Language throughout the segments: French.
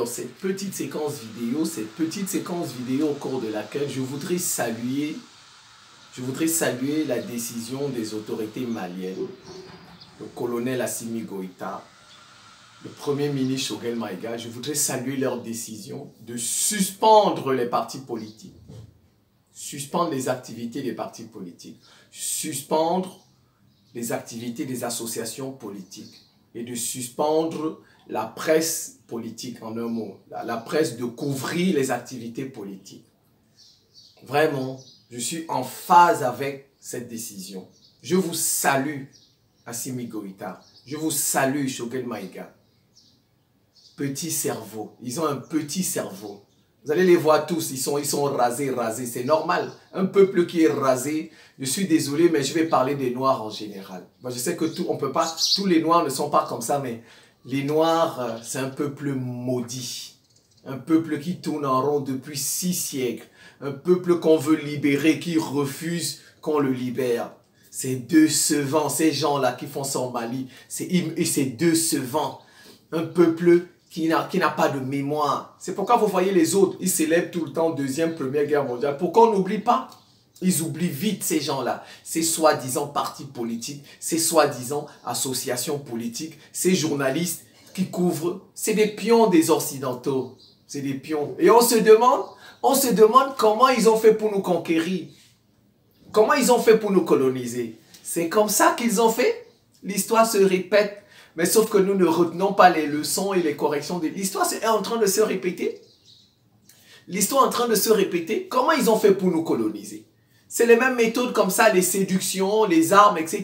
Alors, cette petite séquence vidéo au cours de laquelle je voudrais saluer la décision des autorités maliennes, le colonel Assimi Goïta, le premier ministre Choguel Maïga. Je voudrais saluer leur décision de suspendre les partis politiques, suspendre les activités des partis politiques, suspendre les activités des associations politiques et de suspendre la presse politique, en un mot, la presse de couvrir les activités politiques. Vraiment, je suis en phase avec cette décision. Je vous salue, Assimi Goïta. Je vous salue, Choguel Maïga. Petit cerveau. Ils ont un petit cerveau. Vous allez les voir tous, ils sont rasés. C'est normal. Un peuple qui est rasé, je suis désolé, mais je vais parler des Noirs en général. Moi, je sais que on peut pas, tous les Noirs ne sont pas comme ça, mais les Noirs, c'est un peuple maudit. Un peuple qui tourne en rond depuis 6 siècles. Un peuple qu'on veut libérer, qui refuse qu'on le libère. C'est décevant, ces gens-là qui font ça en Mali. C'est décevant. Un peuple qui n'a pas de mémoire. C'est pourquoi vous voyez les autres, ils célèbrent tout le temps Deuxième, Première Guerre mondiale. Pourquoi on n'oublie pas? Ils oublient vite ces gens-là. Ces soi-disant partis politiques, ces soi-disant associations politiques, ces journalistes qui couvrent. C'est des pions des Occidentaux. C'est des pions. Et on se demande comment ils ont fait pour nous conquérir. Comment ils ont fait pour nous coloniser. C'est comme ça qu'ils ont fait. L'histoire se répète. Mais sauf que nous ne retenons pas les leçons et les corrections de l'histoire. C'est en train de se répéter. L'histoire est en train de se répéter. Comment ils ont fait pour nous coloniser? C'est les mêmes méthodes comme ça, les séductions, les armes, etc.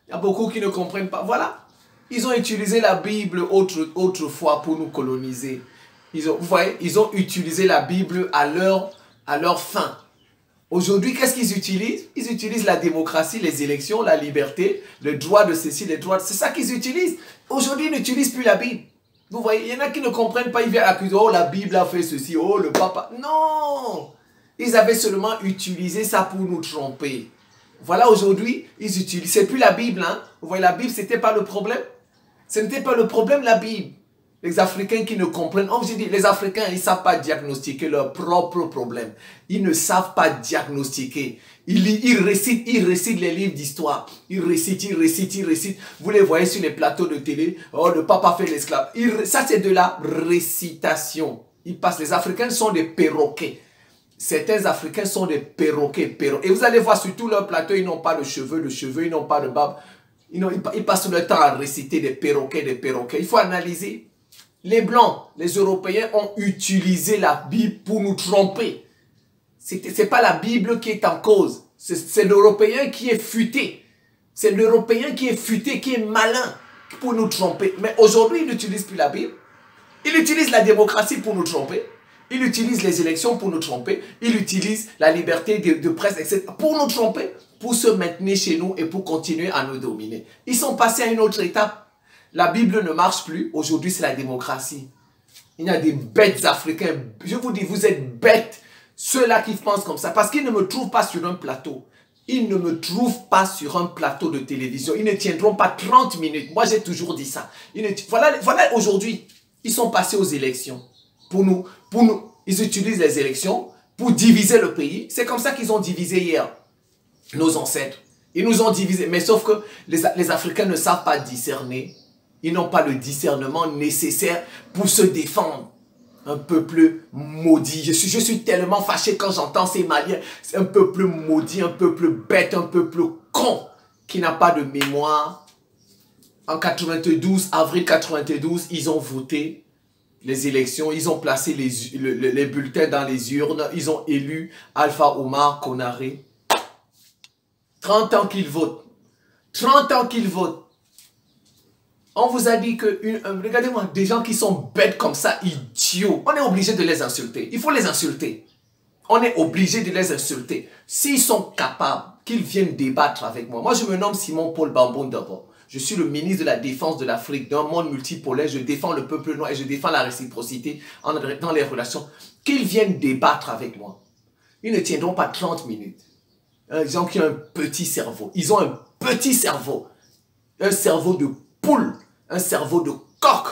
Il y a beaucoup qui ne comprennent pas. Voilà. Ils ont utilisé la Bible autrefois pour nous coloniser. Vous voyez, ils ont utilisé la Bible à leur fin. Aujourd'hui, qu'est-ce qu'ils utilisent? Ils utilisent la démocratie, les élections, la liberté, le droit de ceci, les droits... C'est ça qu'ils utilisent. Aujourd'hui, ils n'utilisent plus la Bible. Vous voyez, il y en a qui ne comprennent pas. Ils viennent accuser, oh, la Bible a fait ceci, oh, le papa... Non! Ils avaient seulement utilisé ça pour nous tromper. Voilà, aujourd'hui, ils utilisent... C'est plus la Bible, hein? Vous voyez, la Bible, ce n'était pas le problème. Ce n'était pas le problème, la Bible. Les Africains qui ne comprennent, oh, j'ai dit, les Africains, ils ne savent pas diagnostiquer leurs propres problèmes. Ils ne savent pas diagnostiquer. Ils récitent les livres d'histoire. Ils récitent. Vous les voyez sur les plateaux de télé. Oh, le papa fait l'esclave. Ça, c'est de la récitation. Ils passent. Les Africains sont des perroquets. Certains Africains sont des perroquets. Et vous allez voir sur tout leur plateau, ils n'ont pas de cheveux, ils n'ont pas de barbe. Ils passent le temps à réciter des perroquets. Il faut analyser. Les Blancs, les Européens ont utilisé la Bible pour nous tromper. Ce n'est pas la Bible qui est en cause. C'est l'Européen qui est futé. C'est l'Européen qui est futé, qui est malin pour nous tromper. Mais aujourd'hui, il n'utilise plus la Bible. Il utilise la démocratie pour nous tromper. Il utilise les élections pour nous tromper. Il utilise la liberté de presse, etc. pour nous tromper, pour se maintenir chez nous et pour continuer à nous dominer. Ils sont passés à une autre étape. La Bible ne marche plus. Aujourd'hui, c'est la démocratie. Il y a des bêtes africains. Je vous dis, vous êtes bêtes. Ceux-là qui pensent comme ça. Parce qu'ils ne me trouvent pas sur un plateau. Ils ne me trouvent pas sur un plateau de télévision. Ils ne tiendront pas 30 minutes. Moi, j'ai toujours dit ça. Voilà aujourd'hui. Ils sont passés aux élections. Pour nous. Ils utilisent les élections pour diviser le pays. C'est comme ça qu'ils ont divisé hier nos ancêtres. Ils nous ont divisés. Mais sauf que les Africains ne savent pas discerner. Ils n'ont pas le discernement nécessaire pour se défendre. Un peuple maudit. Je suis tellement fâché quand j'entends ces Maliens. C'est un peuple maudit, un peuple bête, un peuple con qui n'a pas de mémoire. En 92, avril 92, ils ont voté les élections. Ils ont placé les bulletins dans les urnes. Ils ont élu Alpha Omar Konaré. 30 ans qu'ils votent. 30 ans qu'ils votent. On vous a dit que, regardez-moi, des gens qui sont bêtes comme ça, idiots, on est obligé de les insulter. Il faut les insulter. On est obligé de les insulter. S'ils sont capables, qu'ils viennent débattre avec moi. Moi, je me nomme Simon Paul Bamboun d'abord. Je suis le ministre de la Défense de l'Afrique, d'un monde multipolaire. Je défends le peuple noir et je défends la réciprocité dans les relations. Qu'ils viennent débattre avec moi. Ils ne tiendront pas 30 minutes. Les gens qui ont un petit cerveau. Ils ont un petit cerveau. Un cerveau de poule. Un cerveau de coq.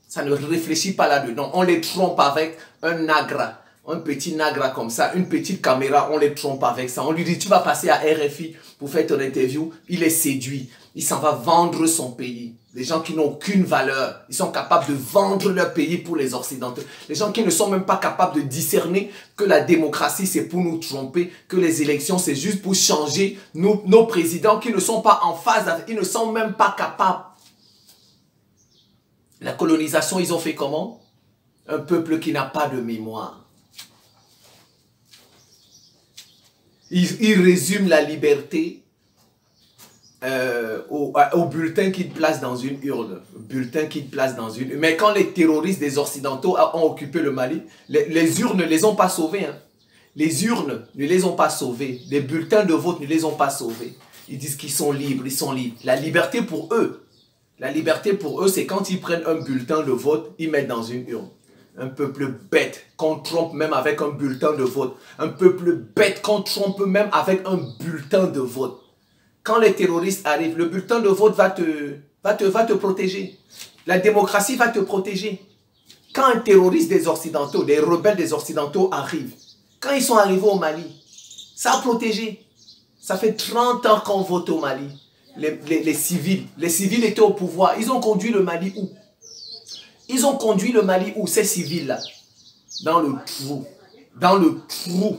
Ça ne réfléchit pas là-dedans. On les trompe avec un Nagra. Un petit Nagra comme ça, une petite caméra, on les trompe avec ça. On lui dit, tu vas passer à RFI pour faire ton interview. Il est séduit. Il s'en va vendre son pays. Les gens qui n'ont aucune valeur, ils sont capables de vendre leur pays pour les Occidentaux. Les gens qui ne sont même pas capables de discerner que la démocratie, c'est pour nous tromper, que les élections, c'est juste pour changer nos présidents qui ne sont pas en phase avec, ils ne sont même pas capables. La colonisation, ils ont fait comment? Un peuple qui n'a pas de mémoire. Il résume la liberté au bulletin qu'il place dans une urne. Mais quand les terroristes des Occidentaux ont occupé le Mali, les urnes ne les ont pas sauvés. Hein. Les urnes ne les ont pas sauvés. Les bulletins de vote ne les ont pas sauvés. Ils disent qu'ils sont libres, ils sont libres. La liberté pour eux, c'est quand ils prennent un bulletin de vote, ils mettent dans une urne. Un peuple bête qu'on trompe même avec un bulletin de vote. Un peuple bête qu'on trompe même avec un bulletin de vote. Quand les terroristes arrivent, le bulletin de vote va te protéger. La démocratie va te protéger. Quand un terroriste des Occidentaux, des rebelles des Occidentaux arrivent, quand ils sont arrivés au Mali, ça a protégé. Ça fait 30 ans qu'on vote au Mali. Les civils étaient au pouvoir. Ils ont conduit le Mali où? Ils ont conduit le Mali où, ces civils-là? Dans le trou. Dans le trou.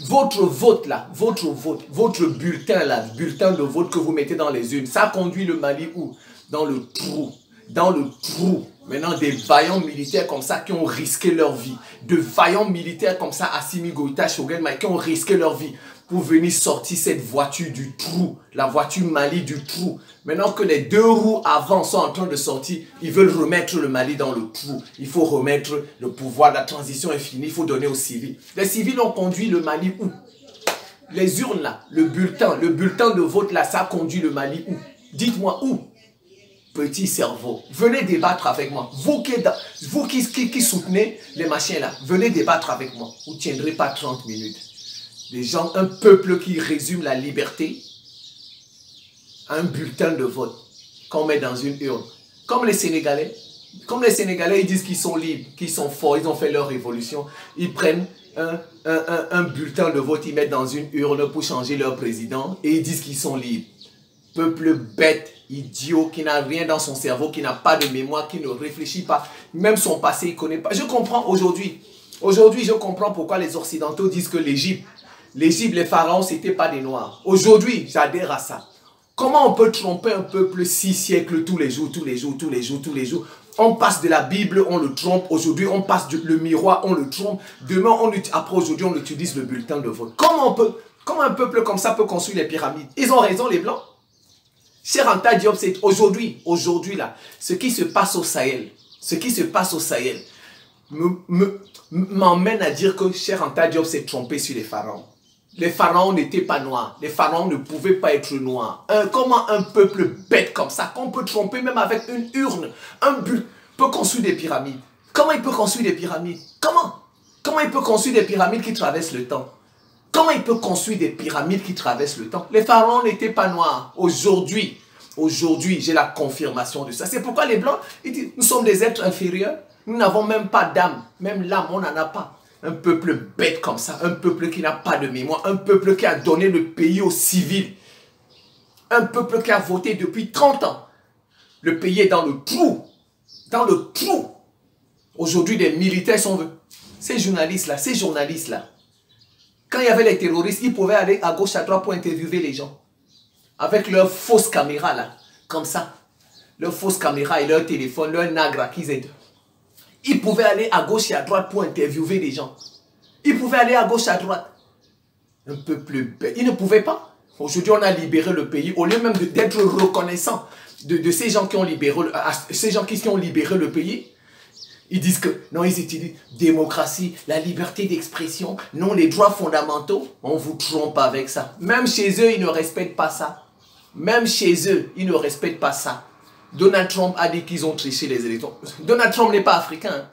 Votre vote là, votre bulletin là, bulletin de vote que vous mettez dans les urnes, ça conduit le Mali où? Dans le trou. Dans le trou. Maintenant, des vaillants militaires comme ça qui ont risqué leur vie. De vaillants militaires comme ça, Assimi Goïta, Choguel Maï, qui ont risqué leur vie pour venir sortir cette voiture du trou. La voiture Mali du trou. Maintenant que les deux roues avant sont en train de sortir, ils veulent remettre le Mali dans le trou. Il faut remettre le pouvoir, la transition est finie, il faut donner aux civils. Les civils ont conduit le Mali où? Les urnes là, le bulletin de vote là, ça conduit le Mali où? Dites-moi où? Petit cerveau, venez débattre avec moi. Vous qui soutenez les machins là, venez débattre avec moi. Vous ne tiendrez pas 30 minutes. Des gens, un peuple qui résume la liberté à un bulletin de vote qu'on met dans une urne. Comme les Sénégalais, ils disent qu'ils sont libres, qu'ils sont forts, ils ont fait leur révolution. Ils prennent un bulletin de vote, ils mettent dans une urne pour changer leur président et ils disent qu'ils sont libres. Peuple bête, idiot, qui n'a rien dans son cerveau, qui n'a pas de mémoire, qui ne réfléchit pas. Même son passé, il ne connaît pas. Je comprends aujourd'hui. Aujourd'hui, je comprends pourquoi les Occidentaux disent que l'Égypte, les pharaons, ce n'étaient pas des Noirs. Aujourd'hui, j'adhère à ça. Comment on peut tromper un peuple 6 siècles tous les jours? On passe de la Bible, on le trompe. Aujourd'hui, on passe le miroir, on le trompe. Demain, après aujourd'hui, on utilise le bulletin de vote. Comment un peuple comme ça peut construire les pyramides? Ils ont raison, les Blancs. Cheikh Anta Diop, c'est aujourd'hui là, ce qui se passe au Sahel, m'emmène à dire que Cheikh Anta Diop s'est trompé sur les pharaons. Les pharaons n'étaient pas noirs, les pharaons ne pouvaient pas être noirs. Comment un peuple bête comme ça, qu'on peut tromper même avec une urne, un but, peut construire des pyramides? Comment il peut construire des pyramides? Comment il peut construire des pyramides qui traversent le temps? Comment il peut construire des pyramides qui traversent le temps? Les pharaons n'étaient pas noirs. Aujourd'hui, j'ai la confirmation de ça. C'est pourquoi les Blancs, ils disent, nous sommes des êtres inférieurs. Nous n'avons même pas d'âme. Même l'âme, on n'en a pas. Un peuple bête comme ça, un peuple qui n'a pas de mémoire, un peuple qui a donné le pays aux civils. Un peuple qui a voté depuis 30 ans. Le pays est dans le trou. Dans le trou. Aujourd'hui, des militaires sont... Ces journalistes-là, quand il y avait les terroristes, ils pouvaient aller à gauche, à droite pour interviewer les gens. Avec leurs fausses caméras là, comme ça. Leurs fausses caméras et leur téléphone, leur Nagra qu'ils aident. Ils pouvaient aller à gauche et à droite pour interviewer les gens. Ils pouvaient aller à gauche, à droite. Un peuple bête. Ils ne pouvaient pas. Aujourd'hui, on a libéré le pays. Au lieu même d'être reconnaissant de ces gens qui ont libéré, qui ont libéré le pays, ils disent que, non, ils utilisent démocratie, la liberté d'expression, non, les droits fondamentaux. On vous trompe avec ça. Même chez eux, ils ne respectent pas ça. Même chez eux, ils ne respectent pas ça. Donald Trump a dit qu'ils ont triché les élections. Donald Trump n'est pas africain. Hein.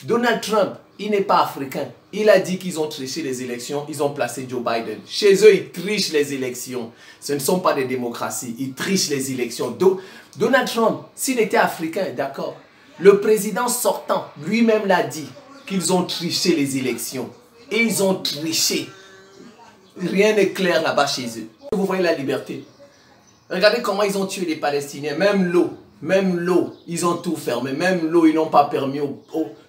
Donald Trump, il n'est pas africain. Il a dit qu'ils ont triché les élections. Ils ont placé Joe Biden. Chez eux, ils trichent les élections. Ce ne sont pas des démocraties. Ils trichent les élections. Donald Trump, s'il était africain, d'accord. Le président sortant, lui-même l'a dit, qu'ils ont triché les élections. Et ils ont triché. Rien n'est clair là-bas chez eux. Vous voyez la liberté. Regardez comment ils ont tué les Palestiniens. Même l'eau, ils ont tout fermé. Même l'eau, ils n'ont pas permis.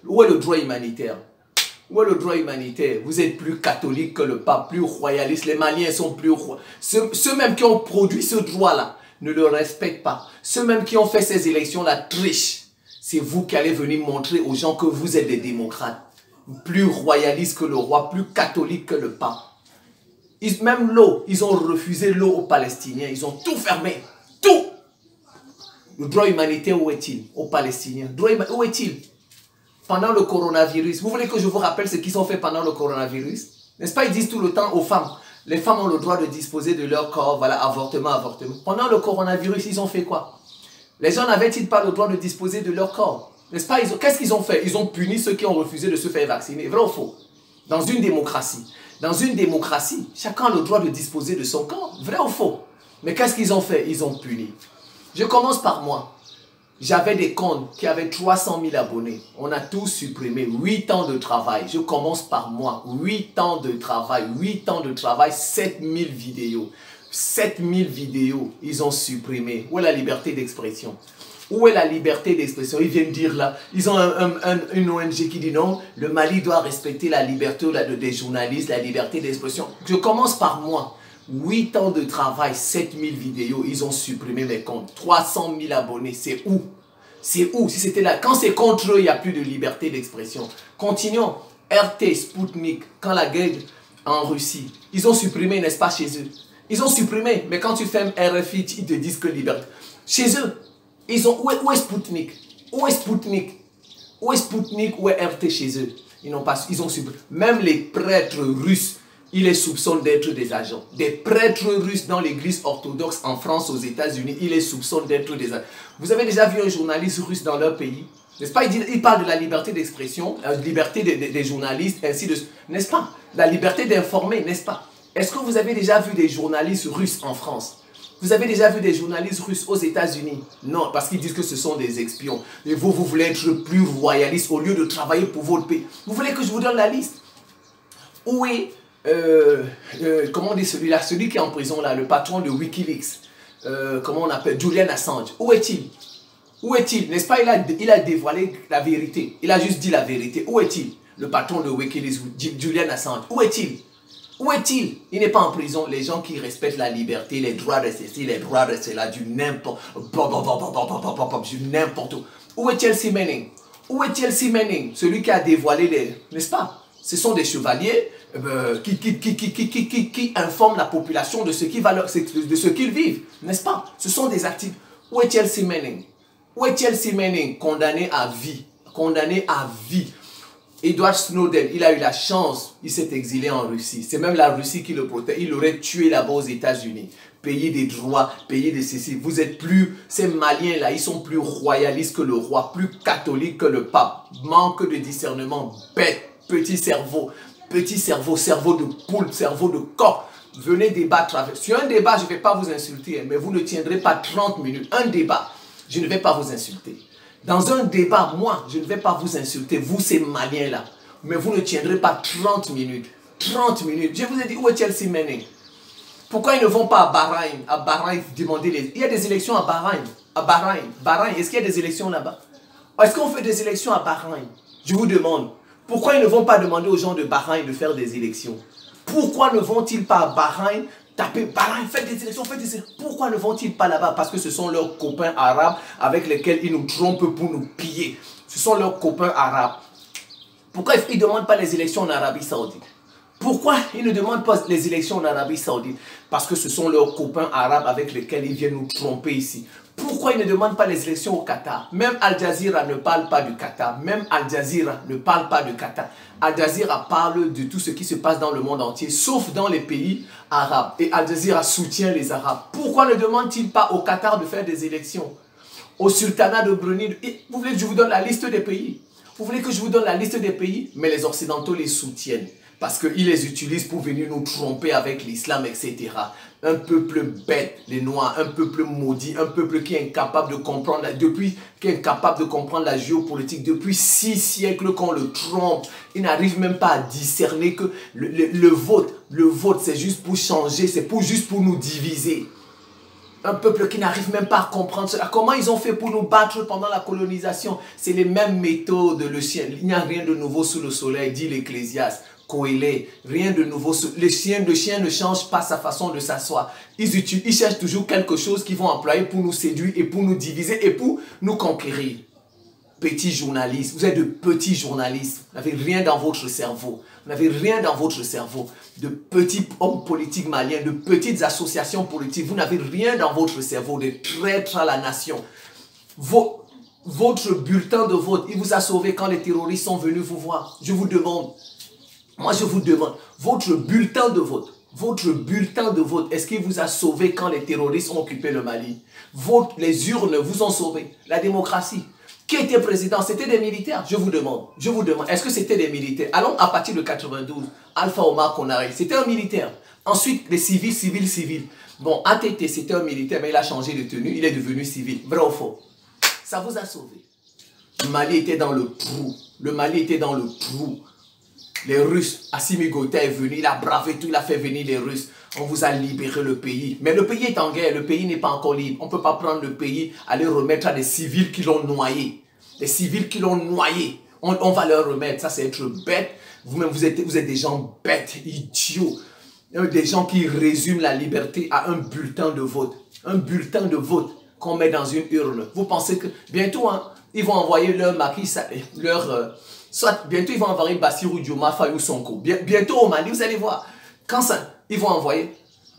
Où est le droit humanitaire? Où est le droit humanitaire? Vous êtes plus catholique que le pape, plus royaliste. Les Maliens sont plus royalistes. Ceux même qui ont produit ce droit-là ne le respectent pas. Ceux même qui ont fait ces élections-là trichent. C'est vous qui allez venir montrer aux gens que vous êtes des démocrates. Plus royalistes que le roi, plus catholiques que le pape. Même l'eau, ils ont refusé l'eau aux Palestiniens. Ils ont tout fermé. Tout. Le droit humanitaire, où est-il? Aux Palestiniens. Où est-il? Pendant le coronavirus. Vous voulez que je vous rappelle ce qu'ils ont fait pendant le coronavirus? N'est-ce pas? Ils disent tout le temps aux femmes. Les femmes ont le droit de disposer de leur corps. Voilà, avortement, avortement. Pendant le coronavirus, ils ont fait quoi? Les gens n'avaient-ils pas le droit de disposer de leur corps? N'est-ce pas? Qu'est-ce qu'ils ont fait? Ils ont puni ceux qui ont refusé de se faire vacciner. Vrai ou faux? Dans une démocratie. Dans une démocratie, chacun a le droit de disposer de son corps. Vrai ou faux? Mais qu'est-ce qu'ils ont fait? Ils ont puni. Je commence par moi. J'avais des comptes qui avaient 300 000 abonnés. On a tout supprimé. 8 ans de travail. Je commence par moi. 8 ans de travail. 8 ans de travail. 7000 vidéos. 7000 vidéos. Ils ont supprimé. Où est la liberté d'expression? Où est la liberté d'expression? Ils viennent dire là, ils ont une ONG qui dit non, le Mali doit respecter la liberté des journalistes, la liberté d'expression. Je commence par moi. 8 ans de travail, 7000 vidéos, ils ont supprimé mes comptes. 300 000 abonnés, c'est où? C'est où? Si c'était là, quand c'est contre eux, il n'y a plus de liberté d'expression. Continuons. RT, Sputnik, quand la guerre en Russie, ils ont supprimé, n'est-ce pas, chez eux? Ils ont supprimé, mais quand tu fermes RFI, ils te disent que liberté. Chez eux, ils ont, où est Sputnik? Où est Sputnik? Où est Sputnik? Où est RT chez eux? Ils ont supprimé. Même les prêtres russes, ils les soupçonnent d'être des agents. Des prêtres russes dans l'église orthodoxe en France, aux États-Unis, ils les soupçonnent d'être des agents. Vous avez déjà vu un journaliste russe dans leur pays? N'est-ce pas? Ils parlent de la liberté d'expression, la liberté des journalistes, ainsi de suite. N'est-ce pas? La liberté d'informer, n'est-ce pas? Est-ce que vous avez déjà vu des journalistes russes en France? Vous avez déjà vu des journalistes russes aux États-Unis? Non, parce qu'ils disent que ce sont des espions. Et vous voulez être plus royaliste au lieu de travailler pour votre pays. Vous voulez que je vous donne la liste? Où est... comment on dit celui-là, celui qui est en prison là, le patron de Wikileaks, comment on appelle, Julian Assange, où est-il? Où est-il? N'est-ce pas, il a dévoilé la vérité, il a juste dit la vérité. Où est-il? Le patron de Wikileaks, Julian Assange, où est-il? Où est-il? Il n'est pas en prison. Les gens qui respectent la liberté, les droits de ceci, les droits de cela, du n'importe où. Où est Chelsea Manning? Où est Chelsea Manning? Celui qui a dévoilé les... N'est-ce pas? Ce sont des chevaliers qui informent la population de ce qu'ils vivent. N'est-ce pas? Ce sont des actifs. Où est Chelsea Manning? Où est Chelsea Manning? Condamné à vie. Condamné à vie. Edward Snowden, il a eu la chance, il s'est exilé en Russie. C'est même la Russie qui le protège. Il aurait tué là-bas aux États-Unis. Payer des droits, payer des ceci. Vous êtes plus, ces Maliens-là, ils sont plus royalistes que le roi, plus catholiques que le pape. Manque de discernement, bête, petit cerveau, cerveau de poule, cerveau de coq. Venez débattre avec. Sur un débat, je ne vais pas vous insulter, mais vous ne tiendrez pas 30 minutes. Un débat, je ne vais pas vous insulter. Dans un débat, moi, je ne vais pas vous insulter, vous ces Maliens-là. Mais vous ne tiendrez pas 30 minutes. 30 minutes. Je vous ai dit, où est Chelsea Manning? Pourquoi ils ne vont pas à Bahreïn? À Bahreïn, demander les... Il y a des élections à Bahreïn. À Bahreïn. Bahreïn, est-ce qu'il y a des élections là-bas? Est-ce qu'on fait des élections à Bahreïn? Je vous demande. Pourquoi ils ne vont pas demander aux gens de Bahreïn de faire des élections? Pourquoi ne vont-ils pas à Bahreïn? Tapez Bahreïn, faites des élections, faites des élections. Pourquoi ne vont-ils pas là-bas? Parce que ce sont leurs copains arabes avec lesquels ils nous trompent pour nous piller. Ce sont leurs copains arabes. Pourquoi ils ne demandent pas les élections en Arabie Saoudite? Pourquoi ils ne demandent pas les élections en Arabie Saoudite? Parce que ce sont leurs copains arabes avec lesquels ils viennent nous tromper ici. Pourquoi ils ne demandent pas les élections au Qatar? Même Al Jazeera ne parle pas du Qatar. Même Al Jazeera ne parle pas du Qatar. Al Jazeera parle de tout ce qui se passe dans le monde entier, sauf dans les pays arabes. Et Al Jazeera soutient les Arabes. Pourquoi ne demande-t-il pas au Qatar de faire des élections? Au sultanat de Brunei? Vous voulez que je vous donne la liste des pays? Vous voulez que je vous donne la liste des pays? Mais les Occidentaux les soutiennent. parce qu'ils les utilisent pour venir nous tromper avec l'islam, etc. Un peuple bête, les Noirs, un peuple maudit, un peuple qui est incapable de comprendre, la géopolitique. Depuis 6 siècles qu'on le trompe, il n'arrive même pas à discerner que le vote, c'est juste pour changer, c'est juste pour nous diviser. Un peuple qui n'arrive même pas à comprendre cela. Comment ils ont fait pour nous battre pendant la colonisation? C'est les mêmes méthodes, le chien. Il n'y a rien de nouveau sous le soleil, dit l'Ecclésiaste. Coélé, rien de nouveau. Le chien ne change pas sa façon de s'asseoir. Ils cherchent toujours quelque chose qu'ils vont employer pour nous séduire et pour nous diviser et pour nous conquérir. Petits journalistes, vous êtes de petits journalistes. Vous n'avez rien dans votre cerveau. Vous n'avez rien dans votre cerveau. De petits hommes politiques maliens, de petites associations politiques. Vous n'avez rien dans votre cerveau. Des traîtres à la nation. Votre bulletin de vote, il vous a sauvé quand les terroristes sont venus vous voir. Je vous demande. Moi, je vous demande, votre bulletin de vote, est-ce qu'il vous a sauvé quand les terroristes ont occupé le Mali? Les urnes vous ont sauvé. La démocratie. Qui était président? C'était des militaires. Je vous demande, est-ce que c'était des militaires? Allons à partir de 92, Alpha Omar Konaré, c'était un militaire. Ensuite, les civils. Bon, ATT, c'était un militaire, mais il a changé de tenue, il est devenu civil. Vrai ou faux? Ça vous a sauvé. Le Mali était dans le trou. Les Russes, Assimi Goïta est venu, il a bravé tout, il a fait venir les Russes. On vous a libéré le pays. Mais le pays est en guerre, le pays n'est pas encore libre. On ne peut pas prendre le pays, aller remettre à des civils qui l'ont noyé. Des civils qui l'ont noyé. On va leur remettre, ça c'est être bête. Vous-même, vous êtes des gens bêtes, idiots. Des gens qui résument la liberté à un bulletin de vote. Un bulletin de vote qu'on met dans une urne. Vous pensez que bientôt, hein, ils vont envoyer leur maquis, soit bientôt ils vont envoyer Bassirou Diomaye Faye ou Sonko. Bientôt au Mali, vous allez voir. Quand ça, ils vont envoyer.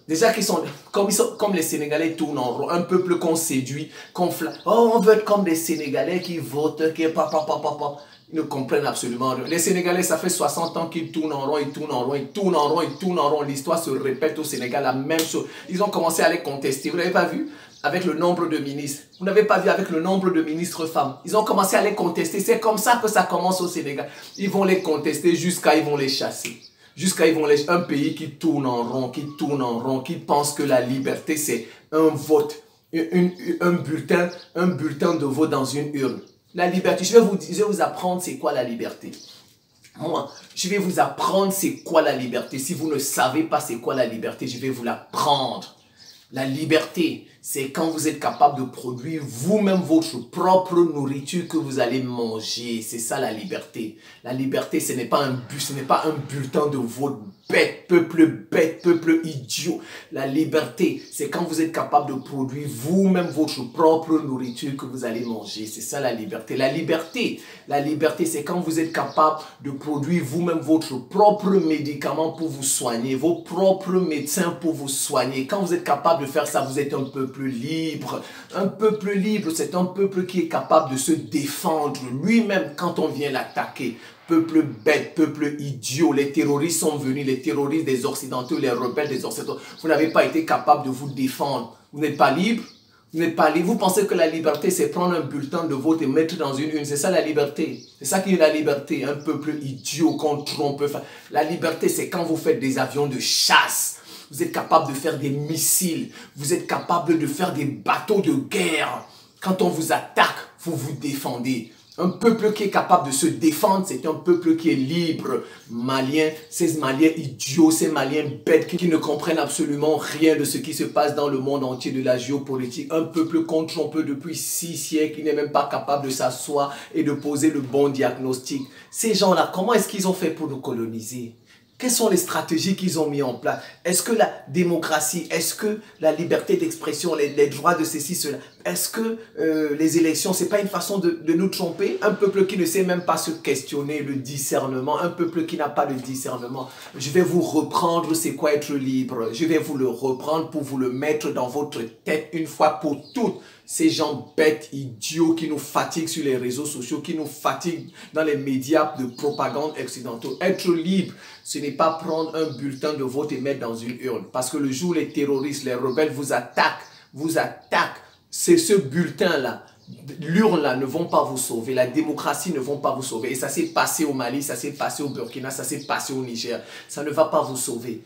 Déjà qu'ils sont comme les Sénégalais tournent en rond. Un peuple qu'on séduit, qu'on flatte. Oh, on veut être comme des Sénégalais qui votent, qui Ils ne comprennent absolument rien. Les Sénégalais, ça fait 60 ans qu'ils tournent en rond. L'histoire se répète au Sénégal, la même chose. Ils ont commencé à les contester. Vous n'avez pas vu? Avec le nombre de ministres. Vous n'avez pas vu avec le nombre de ministres femmes. Ils ont commencé à les contester. C'est comme ça que ça commence au Sénégal. Ils vont les contester jusqu'à ils vont les chasser. Un pays qui tourne en rond, qui pense que la liberté c'est un vote, un bulletin de vote dans une urne. La liberté, je vais vous apprendre c'est quoi la liberté. Moi, je vais vous apprendre c'est quoi la liberté. Si vous ne savez pas c'est quoi la liberté, je vais vous l'apprendre. La liberté, c'est quand vous êtes capable de produire vous-même votre propre nourriture que vous allez manger. C'est ça la liberté. La liberté, ce n'est pas un bulletin de vote bête, peuple idiot. La liberté, c'est quand vous êtes capable de produire vous-même votre propre nourriture que vous allez manger. C'est ça la liberté. La liberté, c'est quand vous êtes capable de produire vous-même votre propre médicament pour vous soigner, vos propres médecins pour vous soigner. Quand vous êtes capable de faire ça, vous êtes un peuple libre. Un peuple libre, c'est un peuple qui est capable de se défendre lui-même quand on vient l'attaquer. Peuple bête, peuple idiot, les terroristes sont venus, les terroristes des Occidentaux, les rebelles des Occidentaux. Vous n'avez pas été capable de vous défendre. Vous n'êtes pas libre. Vous pensez que la liberté, c'est prendre un bulletin de vote et mettre dans une urne. C'est ça la liberté. C'est ça qui est la liberté. Un peuple idiot qu'on trompe. La liberté, c'est quand vous faites des avions de chasse. Vous êtes capable de faire des missiles. Vous êtes capable de faire des bateaux de guerre. Quand on vous attaque, vous vous défendez. Un peuple qui est capable de se défendre, c'est un peuple qui est libre. Maliens, ces Maliens idiots, ces Maliens bêtes qui ne comprennent absolument rien de ce qui se passe dans le monde entier de la géopolitique. Un peuple qu'on trompe depuis 6 siècles, qui n'est même pas capable de s'asseoir et de poser le bon diagnostic. Ces gens-là, comment est-ce qu'ils ont fait pour nous coloniser ? Quelles sont les stratégies qu'ils ont mis en place? Est-ce que la démocratie, est-ce que la liberté d'expression, les droits de ceci, cela, est-ce que les élections, ce n'est pas une façon de nous tromper? Un peuple qui ne sait même pas se questionner, le discernement, un peuple qui n'a pas de discernement. Je vais vous reprendre c'est quoi être libre. Je vais vous le reprendre pour vous le mettre dans votre tête une fois pour toutes. Ces gens bêtes, idiots qui nous fatiguent sur les réseaux sociaux, qui nous fatiguent dans les médias de propagande occidentaux. Être libre, ce n'est pas prendre un bulletin de vote et mettre dans une urne. Parce que le jour où les terroristes, les rebelles vous attaquent, c'est ce bulletin-là. l'urne là ne vont pas vous sauver, la démocratie ne vont pas vous sauver. Et ça s'est passé au Mali, ça s'est passé au Burkina, ça s'est passé au Niger. Ça ne va pas vous sauver.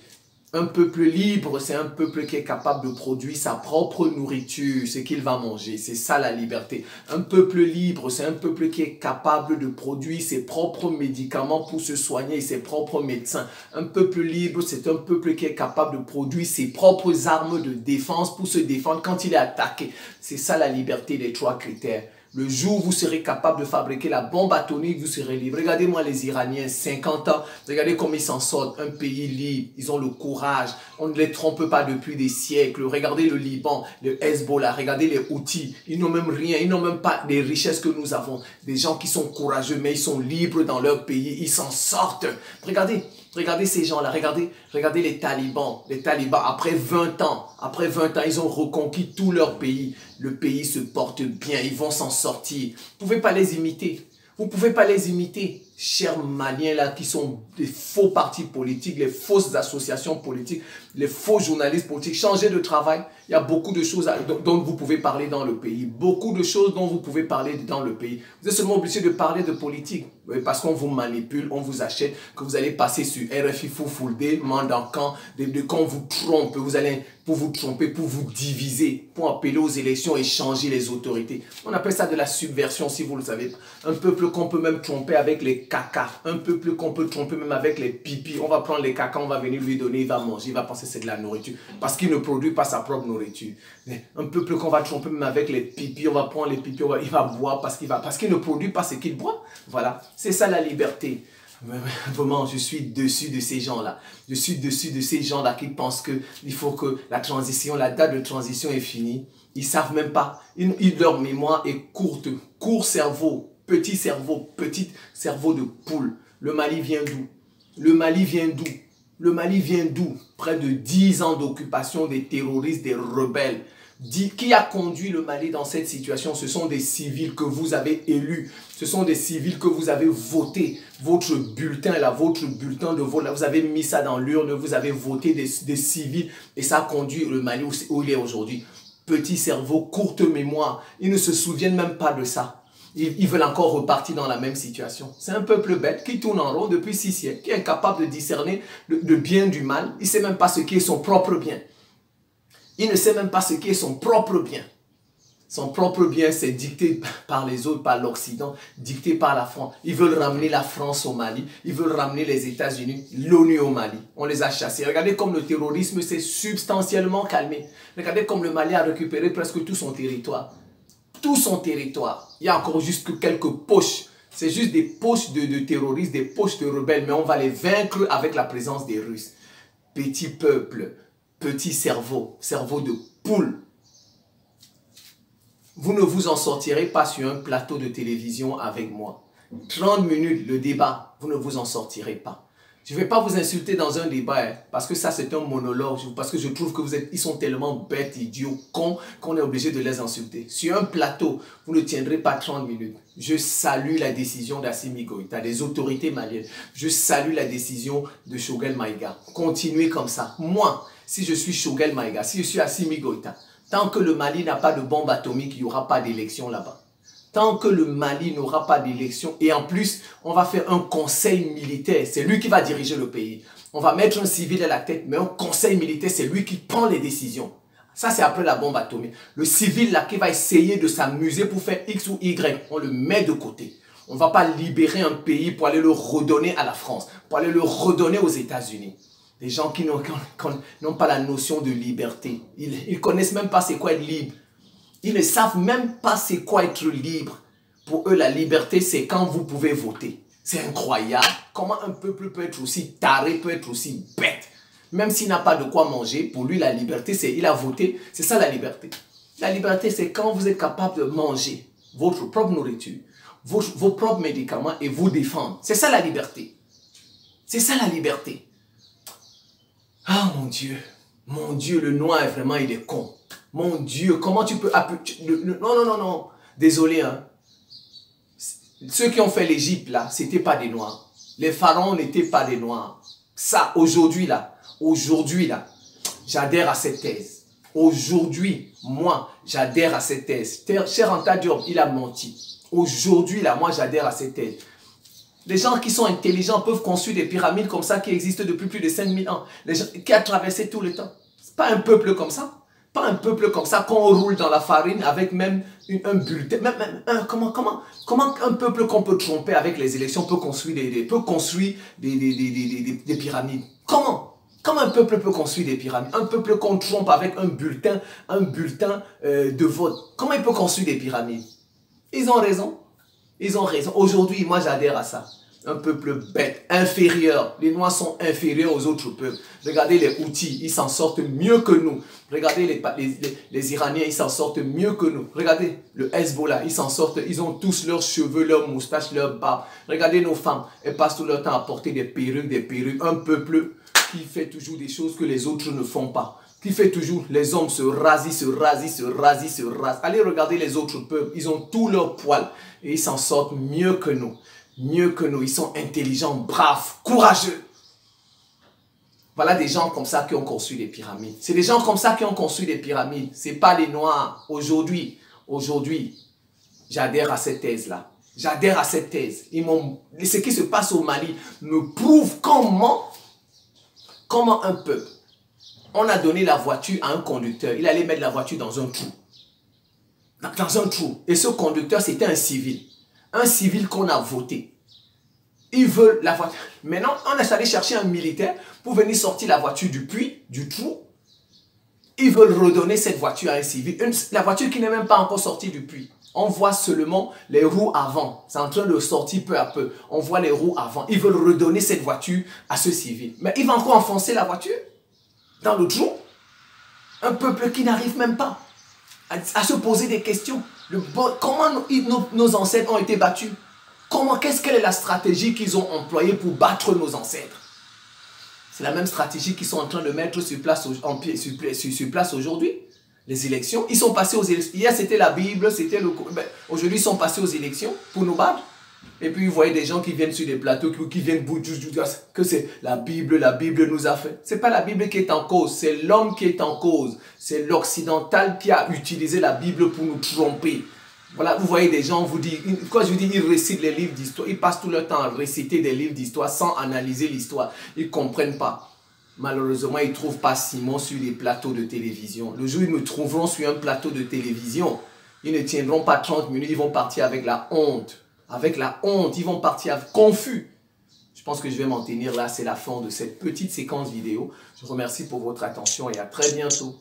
Un peuple libre, c'est un peuple qui est capable de produire sa propre nourriture, ce qu'il va manger. C'est ça la liberté. Un peuple libre, c'est un peuple qui est capable de produire ses propres médicaments pour se soigner et ses propres médecins. Un peuple libre, c'est un peuple qui est capable de produire ses propres armes de défense pour se défendre quand il est attaqué. C'est ça la liberté des 3 critères. Le jour où vous serez capable de fabriquer la bombe atomique, vous serez libre. Regardez-moi les Iraniens, 50 ans, regardez comment ils s'en sortent. Un pays libre, ils ont le courage, on ne les trompe pas depuis des siècles. Regardez le Liban, le Hezbollah, regardez les Houthis. Ils n'ont même rien, ils n'ont même pas les richesses que nous avons. Des gens qui sont courageux, mais ils sont libres dans leur pays, ils s'en sortent. Regardez ces gens-là, regardez les talibans. Les talibans, après 20 ans, ils ont reconquis tout leur pays. Le pays se porte bien, ils vont s'en sortir. Vous ne pouvez pas les imiter. Vous ne pouvez pas les imiter. Chers Maliens là, qui sont des faux partis politiques, les fausses associations politiques, les faux journalistes politiques, changez de travail. Il y a beaucoup de choses dont vous pouvez parler dans le pays. Beaucoup de choses dont vous pouvez parler dans le pays. Vous êtes seulement obligé de parler de politique. Parce qu'on vous manipule, on vous achète, que vous allez passer sur RFI Foufoulde, Mandankan, quand on vous trompe, vous allez pour vous tromper, pour vous diviser, pour appeler aux élections et changer les autorités. On appelle ça de la subversion, si vous le savez. Un peuple qu'on peut même tromper avec les caca. Un peuple qu'on peut tromper même avec les pipis. On va prendre les caca, on va venir lui donner, il va manger, il va penser que c'est de la nourriture. Parce qu'il ne produit pas sa propre nourriture. Un peuple qu'on va tromper même avec les pipis, on va prendre les pipis, il va boire parce qu'il ne produit pas ce qu'il boit. Voilà, c'est ça la liberté. Vraiment, je suis dessus de ces gens-là. Je suis dessus de ces gens-là qui pensent qu'il faut que la transition, la date de transition est finie. Ils ne savent même pas. Leur mémoire est courte. Court cerveau, petit cerveau de poule. Le Mali vient d'où? Le Mali vient d'où? Le Mali vient d'où? Près de 10 ans d'occupation des terroristes, des rebelles. Qui a conduit le Mali dans cette situation? Ce sont des civils que vous avez élus. Ce sont des civils que vous avez votés. Votre bulletin, là, votre bulletin de vote, là, vous avez mis ça dans l'urne, vous avez voté des civils et ça a conduit le Mali où il est aujourd'hui. Petit cerveau, courte mémoire. Ils ne se souviennent même pas de ça. Ils veulent encore repartir dans la même situation. C'est un peuple bête qui tourne en rond depuis 6 siècles, qui est incapable de discerner le bien du mal. Il ne sait même pas ce qui est son propre bien. Il ne sait même pas ce qui est son propre bien. Son propre bien, c'est dicté par les autres, par l'Occident, dicté par la France. Ils veulent ramener la France au Mali. Ils veulent ramener les États-Unis, l'ONU au Mali. On les a chassés. Regardez comme le terrorisme s'est substantiellement calmé. Regardez comme le Mali a récupéré presque tout son territoire. Tout son territoire. Il y a encore juste quelques poches. C'est juste des poches de terroristes, des poches de rebelles. Mais on va les vaincre avec la présence des Russes. Petit peuple. Petit cerveau, cerveau de poule. Vous ne vous en sortirez pas sur un plateau de télévision avec moi. 30 minutes, le débat, vous ne vous en sortirez pas. Je ne vais pas vous insulter dans un débat, parce que ça c'est un monologue, parce que je trouve que ils sont tellement bêtes, idiots, cons, qu'on est obligé de les insulter. Sur un plateau, vous ne tiendrez pas 30 minutes. Je salue la décision d'Assimi Goïta, des autorités maliennes. Je salue la décision de Choguel Maïga. Continuez comme ça. Moi, si je suis Choguel Maïga, si je suis Assimi Goïta, tant que le Mali n'a pas de bombe atomique, il n'y aura pas d'élection là-bas. Tant que le Mali n'aura pas d'élection, et en plus, on va faire un conseil militaire, c'est lui qui va diriger le pays. On va mettre un civil à la tête, mais un conseil militaire, c'est lui qui prend les décisions. Ça, c'est après la bombe atomique. Le civil là qui va essayer de s'amuser pour faire X ou Y, on le met de côté. On ne va pas libérer un pays pour aller le redonner à la France, pour aller le redonner aux États-Unis. Des gens qui n'ont pas la notion de liberté. Ils ne connaissent même pas c'est quoi être libre. Ils ne savent même pas c'est quoi être libre. Pour eux, la liberté, c'est quand vous pouvez voter. C'est incroyable. Comment un peuple peut être aussi taré, peut être aussi bête. Même s'il n'a pas de quoi manger, pour lui, la liberté, c'est il a voté. C'est ça la liberté. La liberté, c'est quand vous êtes capable de manger votre propre nourriture, vos propres médicaments et vous défendre. C'est ça la liberté. C'est ça la liberté. Ah mon Dieu, le noir, vraiment, il est con. Mon Dieu, comment tu peux... Non. Désolé, hein. Ceux qui ont fait l'Égypte, là, c'était pas des noirs. Les pharaons n'étaient pas des noirs. Ça, aujourd'hui, là, j'adhère à cette thèse. Aujourd'hui, moi, j'adhère à cette thèse. Cher Anta Diop, il a menti. Aujourd'hui, là, moi, j'adhère à cette thèse. Les gens qui sont intelligents peuvent construire des pyramides comme ça qui existent depuis plus de 5000 ans. Les gens qui a traversé tout le temps. C'est pas un peuple comme ça. Pas un peuple comme ça qu'on roule dans la farine avec même un bulletin. Comment un peuple qu'on peut tromper avec les élections peut construire des pyramides? Comment un peuple peut construire des pyramides? Un peuple qu'on trompe avec un bulletin de vote. Comment il peut construire des pyramides? Ils ont raison. Ils ont raison. Aujourd'hui, moi j'adhère à ça. Un peuple bête, inférieur. Les Noirs sont inférieurs aux autres peuples. Regardez les Houthis, ils s'en sortent mieux que nous. Regardez les Iraniens, ils s'en sortent mieux que nous. Regardez le Hezbollah, ils s'en sortent. Ils ont tous leurs cheveux, leurs moustaches, leurs barbes. Regardez nos femmes, elles passent tout leur temps à porter des perruques, des perruques. Un peuple qui fait toujours des choses que les autres ne font pas. Qui fait toujours, les hommes se rasent, se rasent, se rasent, se rasent. Allez regarder les autres peuples, ils ont tous leurs poils. Et ils s'en sortent mieux que nous. Mieux que nous, ils sont intelligents, braves, courageux. Voilà des gens comme ça qui ont construit des pyramides. C'est des gens comme ça qui ont construit des pyramides. Ce n'est pas les Noirs. Aujourd'hui, j'adhère à cette thèse-là. J'adhère à cette thèse. Ce qui se passe au Mali me prouve comment un peuple, on a donné la voiture à un conducteur. Il allait mettre la voiture dans un trou. Dans un trou. Et ce conducteur, c'était un civil. Un civil qu'on a voté. Ils veulent la voiture. Maintenant, on est allé chercher un militaire pour venir sortir la voiture du puits, du trou. Ils veulent redonner cette voiture à un civil. La voiture qui n'est même pas encore sortie du puits. On voit seulement les roues avant. C'est en train de sortir peu à peu. On voit les roues avant. Ils veulent redonner cette voiture à ce civil. Mais il va encore enfoncer la voiture dans le trou. Un peuple qui n'arrive même pas à se poser des questions. Comment nos ancêtres ont été battus? Quelle est la stratégie qu'ils ont employée pour battre nos ancêtres? C'est la même stratégie qu'ils sont en train de mettre sur place aujourd'hui. Les élections, ils sont passés aux élections. Hier, c'était la Bible, c'était le... Aujourd'hui, ils sont passés aux élections pour nous battre. Et puis, vous voyez des gens qui viennent sur des plateaux, qui viennent vous dire que c'est la Bible nous a fait. Ce n'est pas la Bible qui est en cause, c'est l'homme qui est en cause. C'est l'occidental qui a utilisé la Bible pour nous tromper. Voilà, vous voyez des gens, quand je vous dis, ils récitent les livres d'histoire, ils passent tout leur temps à réciter des livres d'histoire sans analyser l'histoire. Ils ne comprennent pas. Malheureusement, ils ne trouvent pas Simon sur les plateaux de télévision. Le jour où ils me trouveront sur un plateau de télévision, ils ne tiendront pas 30 minutes, ils vont partir avec la honte. Avec la honte, ils vont partir confus. Je pense que je vais m'en tenir là. C'est la fin de cette petite séquence vidéo. Je vous remercie pour votre attention et à très bientôt.